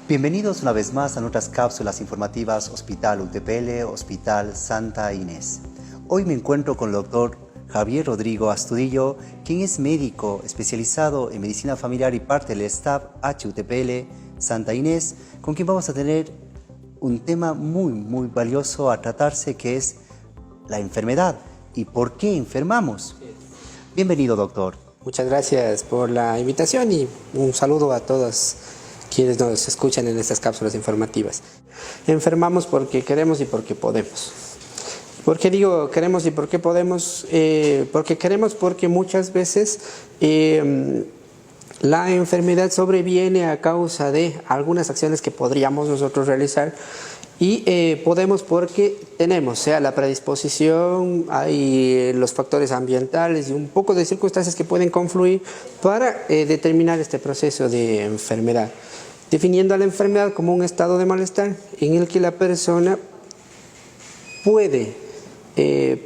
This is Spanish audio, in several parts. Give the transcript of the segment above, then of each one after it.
Bienvenidos una vez más a nuestras cápsulas informativas Hospital UTPL, Hospital Santa Inés. Hoy me encuentro con el doctor Javier Rodrigo Astudillo, quien es médico especializado en medicina familiar y parte del staff HUTPL Santa Inés, con quien vamos a tener un tema muy valioso a tratarse, que es la enfermedad y por qué enfermamos. Bienvenido, doctor. Muchas gracias por la invitación y un saludo a todos quienes nos escuchan en estas cápsulas informativas. Enfermamos porque queremos y porque podemos. ¿Por qué digo queremos y por qué podemos? Porque muchas veces la enfermedad sobreviene a causa de algunas acciones que podríamos nosotros realizar y podemos porque tenemos, sea la predisposición, hay los factores ambientales y un poco de circunstancias que pueden confluir para determinar este proceso de enfermedad. Definiendo a la enfermedad como un estado de malestar en el que la persona puede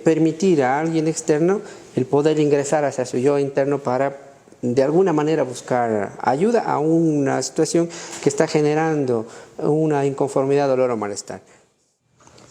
permitir a alguien externo el poder ingresar hacia su yo interno para de alguna manera buscar ayuda a una situación que está generando una inconformidad, dolor o malestar.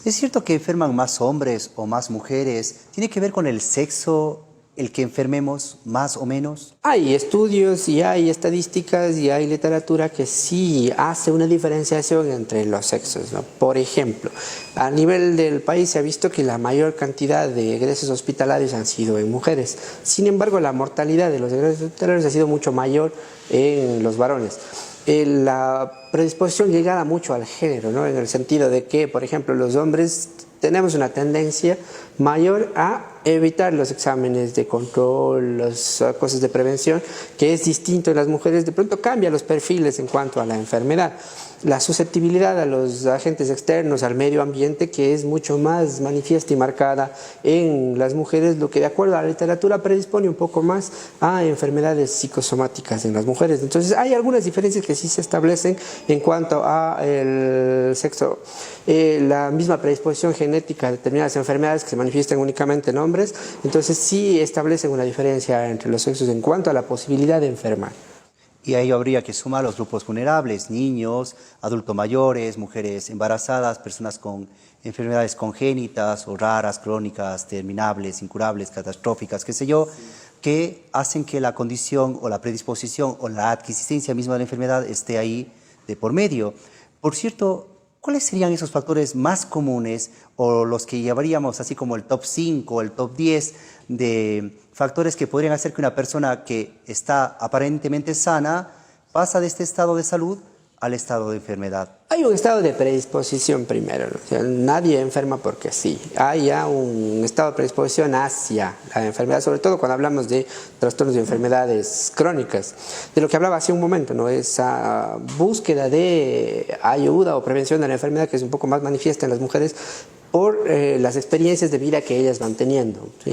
¿Es cierto que enferman más hombres o más mujeres? ¿Tiene que ver con el sexo el que enfermemos más o menos? Hay estudios y hay estadísticas y hay literatura que sí hace una diferenciación entre los sexos, ¿no? Por ejemplo, a nivel del país se ha visto que la mayor cantidad de egresos hospitalarios han sido en mujeres. Sin embargo, la mortalidad de los egresos hospitalarios ha sido mucho mayor en los varones. La predisposición ligada mucho al género, ¿no? En el sentido de que, por ejemplo, los hombres tenemos una tendencia mayor a evitar los exámenes de control, las cosas de prevención, que es distinto en las mujeres. De pronto cambia los perfiles en cuanto a la enfermedad. La susceptibilidad a los agentes externos, al medio ambiente, que es mucho más manifiesta y marcada en las mujeres, lo que de acuerdo a la literatura predispone un poco más a enfermedades psicosomáticas en las mujeres. Entonces hay algunas diferencias que sí se establecen en cuanto al sexo. La misma predisposición genética a determinadas enfermedades que se manifiestan únicamente en hombres, entonces sí establecen una diferencia entre los sexos en cuanto a la posibilidad de enfermar. Y ahí habría que sumar los grupos vulnerables: niños, adultos mayores, mujeres embarazadas, personas con enfermedades congénitas o raras, crónicas, terminables, incurables, catastróficas, qué sé yo, que hacen que la condición o la predisposición o la adquisición misma de la enfermedad esté ahí de por medio. Por cierto, ¿cuáles serían esos factores más comunes o los que llevaríamos así como el top 5 o el top 10 de factores que podrían hacer que una persona que está aparentemente sana pasa de este estado de salud al estado de enfermedad? Hay un estado de predisposición primero, ¿no? O sea, nadie enferma porque sí. Hay ya un estado de predisposición hacia la enfermedad, sobre todo cuando hablamos de trastornos de enfermedades crónicas. De lo que hablaba hace un momento, ¿no? Esa búsqueda de ayuda o prevención de la enfermedad, que es un poco más manifiesta en las mujeres por las experiencias de vida que ellas van teniendo. ¿Sí?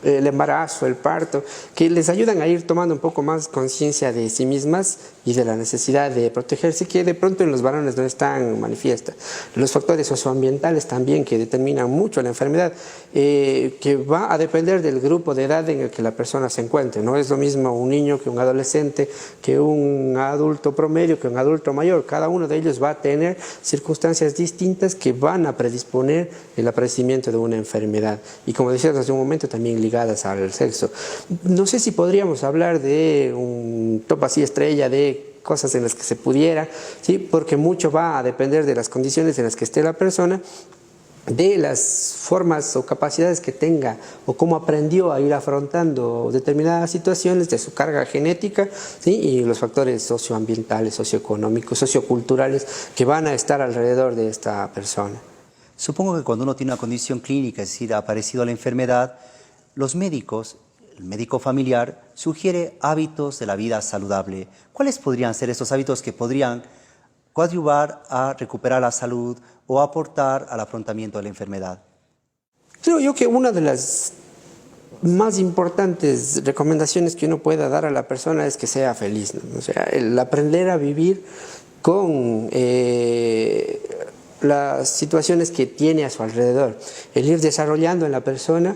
El embarazo, el parto, que les ayudan a ir tomando un poco más conciencia de sí mismas y de la necesidad de protegerse, que de pronto en los varones no es tan manifiesta. Los factores socioambientales también, que determinan mucho la enfermedad, que va a depender del grupo de edad en el que la persona se encuentre. No es lo mismo un niño que un adolescente, que un adulto promedio, que un adulto mayor. Cada uno de ellos va a tener circunstancias distintas que van a predisponer el aparecimiento de una enfermedad. Y como decías hace un momento, también ligadas al sexo. No sé si podríamos hablar de un top así estrella de cosas en las que se pudiera, ¿sí? Porque mucho va a depender de las condiciones en las que esté la persona, de las formas o capacidades que tenga o cómo aprendió a ir afrontando determinadas situaciones, de su carga genética, ¿sí? Y los factores socioambientales, socioeconómicos, socioculturales que van a estar alrededor de esta persona. Supongo que cuando uno tiene una condición clínica, es decir, ha aparecido la enfermedad, los médicos, el médico familiar, sugiere hábitos de la vida saludable. ¿Cuáles podrían ser esos hábitos que podrían coadyuvar a recuperar la salud o aportar al afrontamiento de la enfermedad? Creo yo que una de las más importantes recomendaciones que uno pueda dar a la persona es que sea feliz, ¿no? O sea, el aprender a vivir con las situaciones que tiene a su alrededor, el ir desarrollando en la persona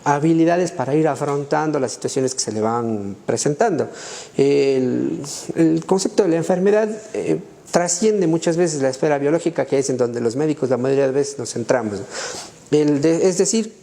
habilidades para ir afrontando las situaciones que se le van presentando. El concepto de la enfermedad trasciende muchas veces la esfera biológica, que es en donde los médicos la mayoría de veces nos centramos. Es decir,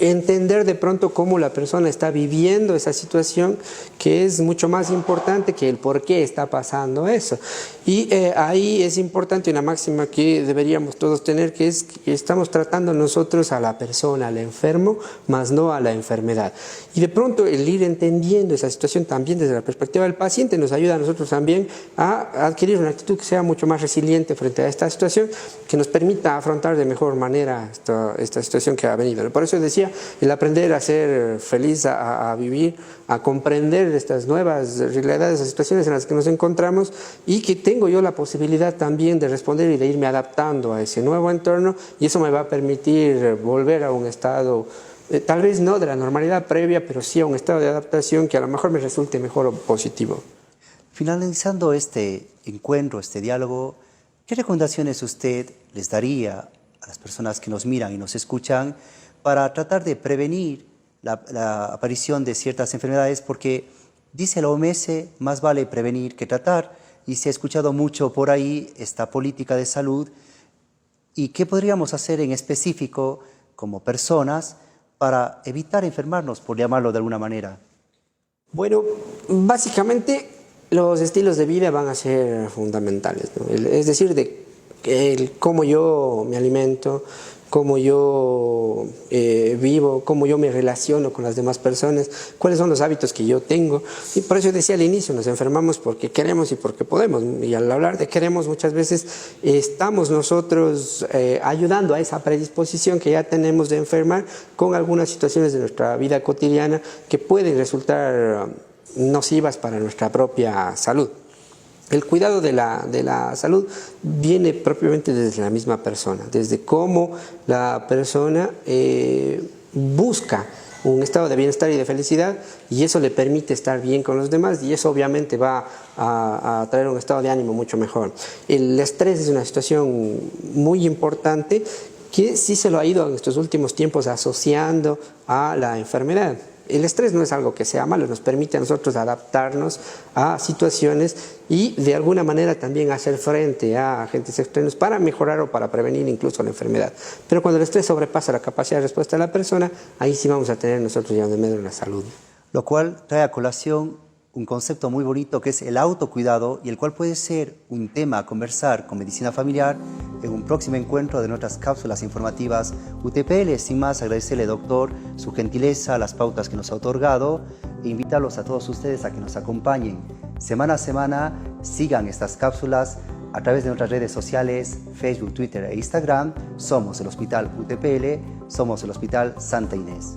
entender de pronto cómo la persona está viviendo esa situación, que es mucho más importante que el por qué está pasando eso. Y ahí es importante una máxima que deberíamos todos tener, que es que estamos tratando nosotros a la persona, al enfermo, más no a la enfermedad. Y de pronto el ir entendiendo esa situación también desde la perspectiva del paciente nos ayuda a nosotros también a adquirir una actitud que sea mucho más resiliente frente a esta situación, que nos permita afrontar de mejor manera esta situación que ha venido. Por eso decía, el aprender a ser feliz, a vivir, a comprender estas nuevas realidades, las situaciones en las que nos encontramos, y que tengo yo la posibilidad también de responder y de irme adaptando a ese nuevo entorno, y eso me va a permitir volver a un estado, tal vez no de la normalidad previa, pero sí a un estado de adaptación que a lo mejor me resulte mejor o positivo. Finalizando este encuentro, este diálogo, ¿qué recomendaciones usted les daría a las personas que nos miran y nos escuchan para tratar de prevenir la aparición de ciertas enfermedades? Porque dice la OMS, más vale prevenir que tratar, y se ha escuchado mucho por ahí esta política de salud. ¿Y qué podríamos hacer en específico como personas para evitar enfermarnos, por llamarlo de alguna manera? Bueno, básicamente los estilos de vida van a ser fundamentales, ¿no? Es decir, cómo yo me alimento, cómo yo vivo, cómo yo me relaciono con las demás personas, cuáles son los hábitos que yo tengo. Y por eso decía al inicio, nos enfermamos porque queremos y porque podemos. Y al hablar de queremos, muchas veces estamos nosotros ayudando a esa predisposición que ya tenemos de enfermar con algunas situaciones de nuestra vida cotidiana que pueden resultar nocivas para nuestra propia salud. El cuidado de la salud viene propiamente desde la misma persona, desde cómo la persona busca un estado de bienestar y de felicidad, y eso le permite estar bien con los demás, y eso obviamente va a traer un estado de ánimo mucho mejor. El estrés es una situación muy importante que sí se lo ha ido en estos últimos tiempos asociando a la enfermedad. El estrés no es algo que sea malo, nos permite a nosotros adaptarnos a situaciones y de alguna manera también hacer frente a agentes externos para mejorar o para prevenir incluso la enfermedad. Pero cuando el estrés sobrepasa la capacidad de respuesta de la persona, ahí sí vamos a tener nosotros ya de medio la salud. Lo cual trae a colación un concepto muy bonito que es el autocuidado, y el cual puede ser un tema a conversar con Medicina Familiar en un próximo encuentro de nuestras cápsulas informativas UTPL. Sin más, agradecerle, doctor, su gentileza, las pautas que nos ha otorgado, e invitarlos a todos ustedes a que nos acompañen semana a semana. Sigan estas cápsulas a través de nuestras redes sociales, Facebook, Twitter e Instagram. Somos el Hospital UTPL, somos el Hospital Santa Inés.